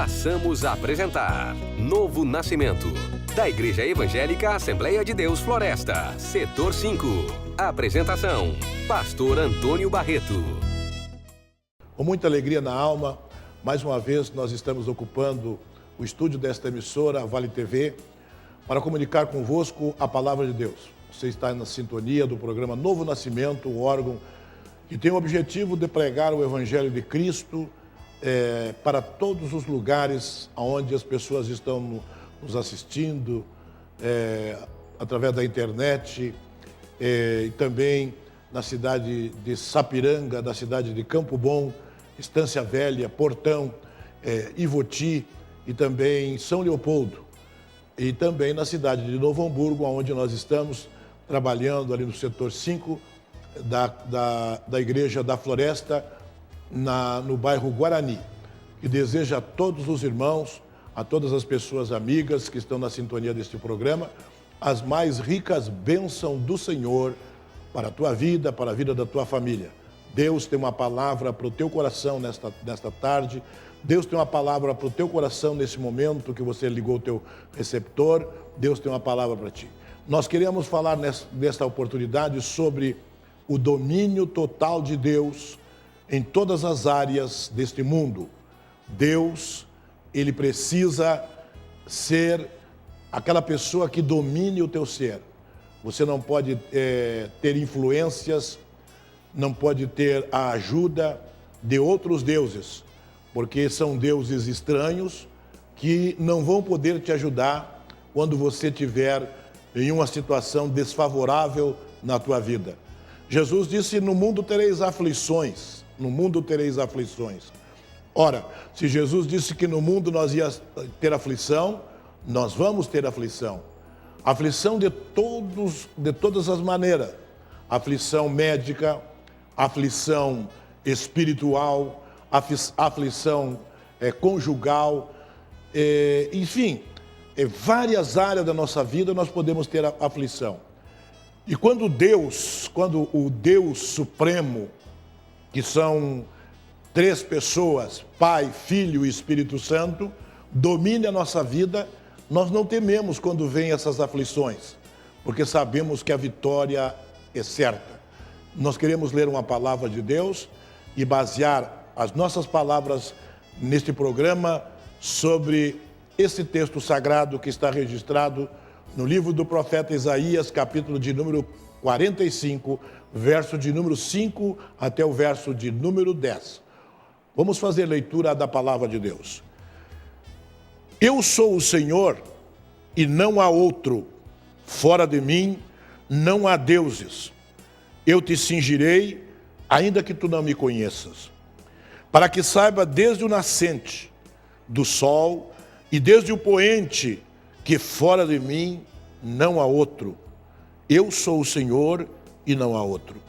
Passamos a apresentar Novo Nascimento, da Igreja Evangélica Assembleia de Deus Floresta, Setor 5. Apresentação, Pastor Antônio Barreto. Com muita alegria na alma, mais uma vez nós estamos ocupando o estúdio desta emissora, a Vale TV, para comunicar convosco a palavra de Deus. Você está na sintonia do programa Novo Nascimento, o órgão que tem o objetivo de pregar o Evangelho de Cristo para todos os lugares onde as pessoas estão nos assistindo, através da internet, e também na cidade de Sapiranga, da cidade de Campo Bom, Estância Velha, Portão, Ivoti e também São Leopoldo. E também na cidade de Novo Hamburgo, onde nós estamos trabalhando ali no setor 5 da Igreja da Floresta, no bairro Guarani. E desejo a todos os irmãos, a todas as pessoas amigas que estão na sintonia deste programa, as mais ricas bênçãos do Senhor para a tua vida, para a vida da tua família. Deus tem uma palavra para o teu coração nesta tarde. Deus tem uma palavra para o teu coração nesse momento que você ligou o teu receptor. Deus tem uma palavra para ti. Nós queremos falar nesta oportunidade sobre o domínio total de Deus em todas as áreas deste mundo. Deus, ele precisa ser aquela pessoa que domine o teu ser. Você não pode ter influências, não pode ter a ajuda de outros deuses, porque são deuses estranhos que não vão poder te ajudar quando você estiver em uma situação desfavorável na tua vida. Jesus disse, no mundo tereis aflições. No mundo tereis aflições. Ora, se Jesus disse que no mundo nós ia ter aflição, nós vamos ter aflição. Aflição de todas as maneiras. Aflição médica, aflição espiritual, aflição conjugal, enfim, várias áreas da nossa vida nós podemos ter aflição. E quando o Deus Supremo, que são três pessoas, Pai, Filho e Espírito Santo, domine a nossa vida, nós não tememos quando vêm essas aflições, porque sabemos que a vitória é certa. Nós queremos ler uma palavra de Deus e basear as nossas palavras neste programa sobre esse texto sagrado que está registrado no livro do profeta Isaías, capítulo de número 45, verso de número 5 até o verso de número 10. Vamos fazer leitura da palavra de Deus. Eu sou o Senhor e não há outro. Fora de mim não há deuses. Eu te cingirei, ainda que tu não me conheças, para que saiba desde o nascente do sol e desde o poente que fora de mim não há outro. Eu sou o Senhor e não há outro.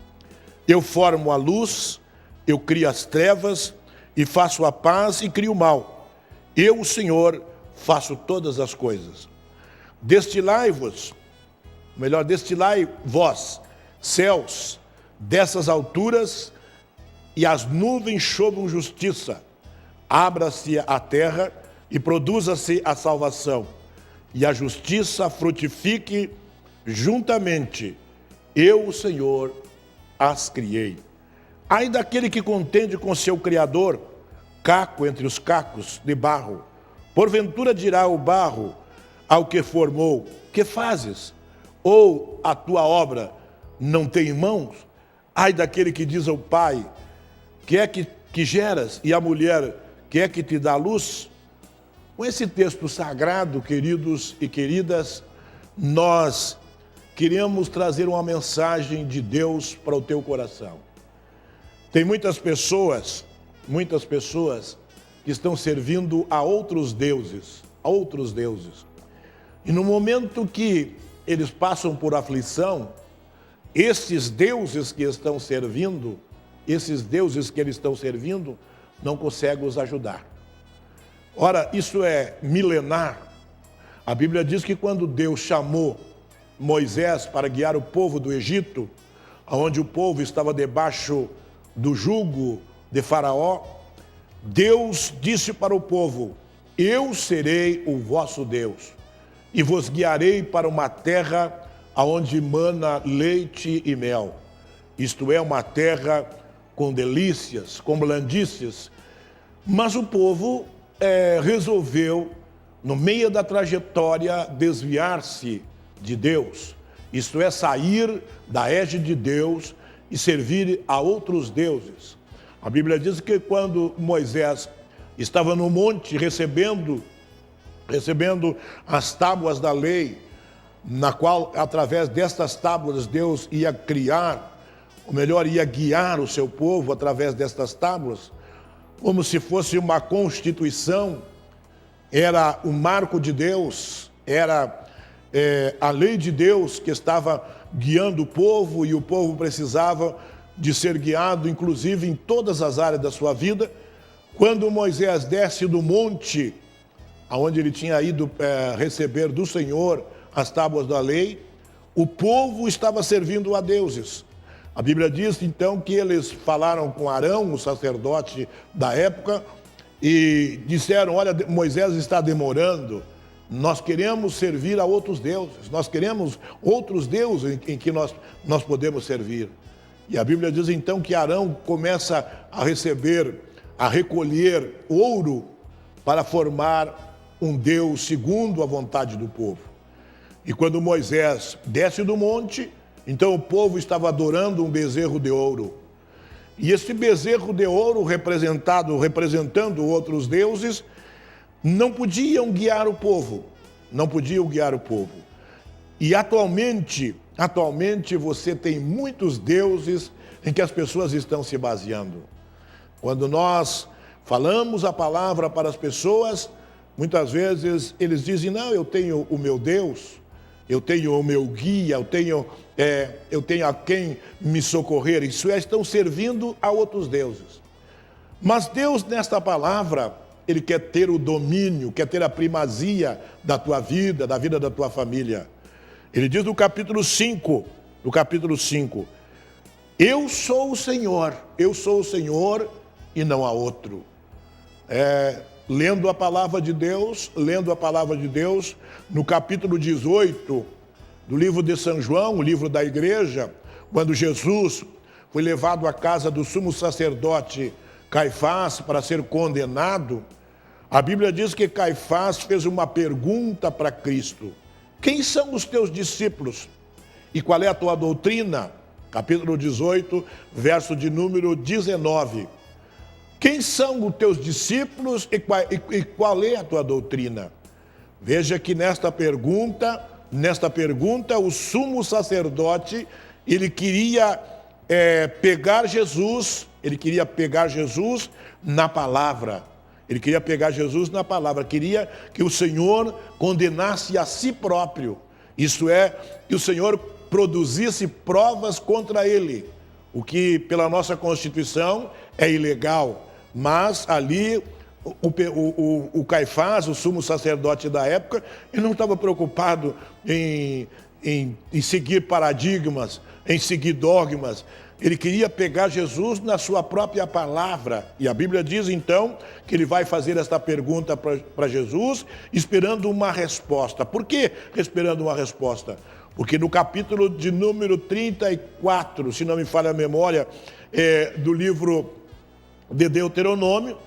Eu formo a luz, eu crio as trevas e faço a paz e crio o mal. Eu, o Senhor, faço todas as coisas. Destilai vós, céus, dessas alturas, e as nuvens chovam justiça. Abra-se a terra e produza-se a salvação, e a justiça frutifique juntamente. Eu, o Senhor, as criei. Ai daquele que contende com seu Criador, caco entre os cacos de barro. Porventura dirá o barro ao que formou, que fazes? Ou a tua obra não tem mãos? Ai daquele que diz ao pai, que é que geras, e a mulher, que é que te dá luz? Com esse texto sagrado, queridos e queridas, nós queremos trazer uma mensagem de Deus para o teu coração. Tem muitas pessoas que estão servindo a outros deuses. E no momento que eles passam por aflição, esses deuses que eles estão servindo, não conseguem os ajudar. Ora, isso é milenar. A Bíblia diz que quando Deus chamou Moisés para guiar o povo do Egito, onde o povo estava debaixo do jugo de Faraó, Deus disse para o povo: eu serei o vosso Deus, e vos guiarei para uma terra aonde mana leite e mel. Isto é, uma terra com delícias, com blandícias. Mas o povo resolveu, no meio da trajetória, desviar-se de Deus. Isto é, sair da égide de Deus e servir a outros deuses. A Bíblia diz que quando Moisés estava no monte recebendo as tábuas da lei, na qual, através destas tábuas, Deus ia criar, ou melhor, ia guiar o seu povo através destas tábuas, como se fosse uma constituição, era o marco de Deus, era a lei de Deus que estava guiando o povo, e o povo precisava de ser guiado, inclusive em todas as áreas da sua vida. Quando Moisés desce do monte, onde ele tinha ido receber do Senhor as tábuas da lei, o povo estava servindo a deuses. A Bíblia diz então que eles falaram com Arão, o sacerdote da época, e disseram: olha, Moisés está demorando, nós queremos servir a outros deuses, nós queremos outros deuses em que nós podemos servir. E a Bíblia diz então que Arão começa a recolher ouro para formar um Deus segundo a vontade do povo. E quando Moisés desce do monte, então o povo estava adorando um bezerro de ouro. E esse bezerro de ouro, representando outros deuses, não podiam guiar o povo. Não podiam guiar o povo. E atualmente você tem muitos deuses em que as pessoas estão se baseando. Quando nós falamos a palavra para as pessoas, muitas vezes eles dizem: não, eu tenho o meu Deus, eu tenho o meu guia, eu tenho a quem me socorrer. Isso é, estão servindo a outros deuses. Mas Deus, nesta palavra, Ele quer ter o domínio, quer ter a primazia da tua vida, da vida da tua família. Ele diz no capítulo 5, eu sou o Senhor e não há outro. Lendo a palavra de Deus, no capítulo 18 do livro de São João, o livro da igreja, quando Jesus foi levado à casa do sumo sacerdote Caifás para ser condenado, a Bíblia diz que Caifás fez uma pergunta para Cristo: quem são os teus discípulos? E qual é a tua doutrina? Capítulo 18, verso de número 19. Quem são os teus discípulos e qual é a tua doutrina? Veja que nesta pergunta, o sumo sacerdote, ele queria pegar Jesus na palavra. Queria que o Senhor condenasse a si próprio. Isso é, que o Senhor produzisse provas contra ele, o que pela nossa Constituição é ilegal. Mas ali o Caifás, o sumo sacerdote da época, ele não estava preocupado em seguir paradigmas, em seguir dogmas. Ele queria pegar Jesus na sua própria palavra. E a Bíblia diz então que ele vai fazer esta pergunta para Jesus, esperando uma resposta. Por que esperando uma resposta? Porque no capítulo de número 34, se não me falha a memória, do livro de Deuteronômio,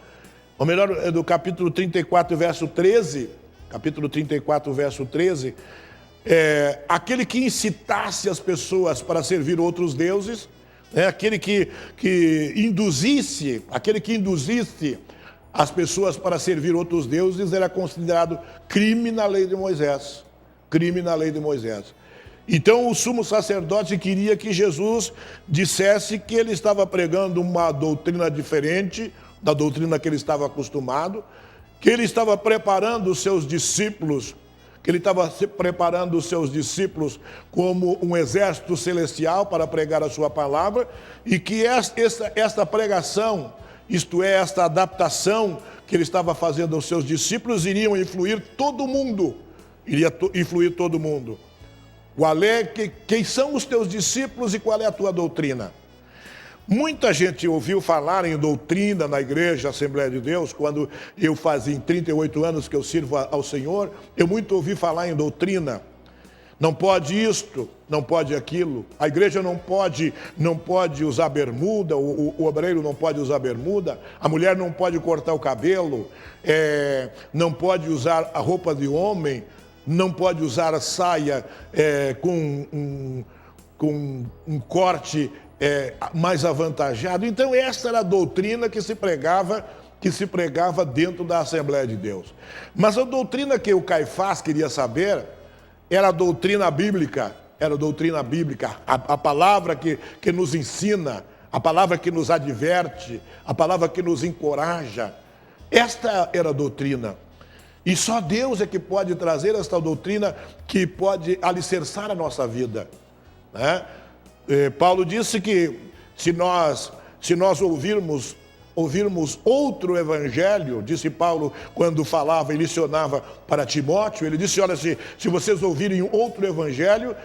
ou melhor, do capítulo 34, verso 13, aquele que incitasse as pessoas para servir outros deuses, aquele que induzisse as pessoas para servir outros deuses, era considerado crime na lei de Moisés. Então o sumo sacerdote queria que Jesus dissesse que ele estava pregando uma doutrina diferente da doutrina que ele estava acostumado, que ele estava preparando os seus discípulos, como um exército celestial para pregar a sua palavra, e que esta pregação, isto é, esta adaptação que ele estava fazendo aos seus discípulos, iriam influir todo mundo. Quem são os teus discípulos e qual é a tua doutrina? Muita gente ouviu falar em doutrina na igreja Assembleia de Deus, quando eu fazia 38 anos que eu sirvo ao Senhor, eu muito ouvi falar em doutrina. Não pode isto, não pode aquilo. A igreja não pode usar bermuda, o obreiro não pode usar bermuda, a mulher não pode cortar o cabelo, não pode usar a roupa de homem, não pode usar a saia com um corte mais avantajado. Então essa era a doutrina que se pregava dentro da Assembleia de Deus. Mas a doutrina que o Caifás queria saber era a doutrina bíblica, a palavra que nos ensina, a palavra que nos adverte, a palavra que nos encoraja. Esta era a doutrina. E só Deus é que pode trazer esta doutrina que pode alicerçar a nossa vida, né? Paulo disse que se nós ouvirmos outro evangelho, disse Paulo quando falava e licionava para Timóteo, ele disse, olha, se vocês ouvirem outro evangelho,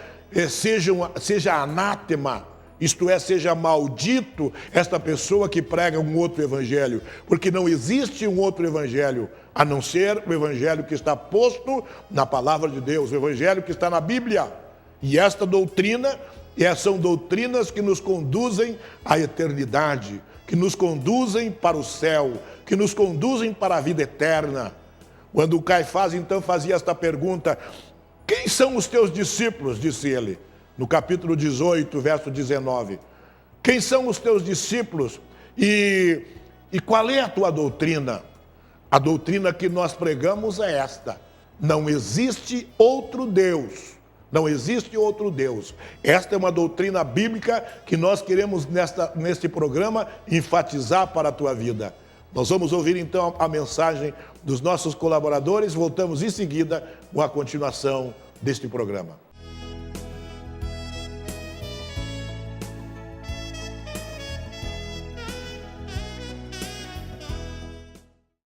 seja anátema, isto é, seja maldito esta pessoa que prega um outro evangelho, porque não existe um outro evangelho, a não ser o evangelho que está posto na palavra de Deus, o evangelho que está na Bíblia. E esta doutrina, são doutrinas que nos conduzem à eternidade, que nos conduzem para o céu, que nos conduzem para a vida eterna. Quando o Caifás então fazia esta pergunta, quem são os teus discípulos? Disse ele, no capítulo 18, verso 19. Quem são os teus discípulos? E qual é a tua doutrina? A doutrina que nós pregamos é esta: não existe outro Deus. Não existe outro Deus. Esta é uma doutrina bíblica que nós queremos neste programa enfatizar para a tua vida. Nós vamos ouvir então a mensagem dos nossos colaboradores. Voltamos em seguida com a continuação deste programa.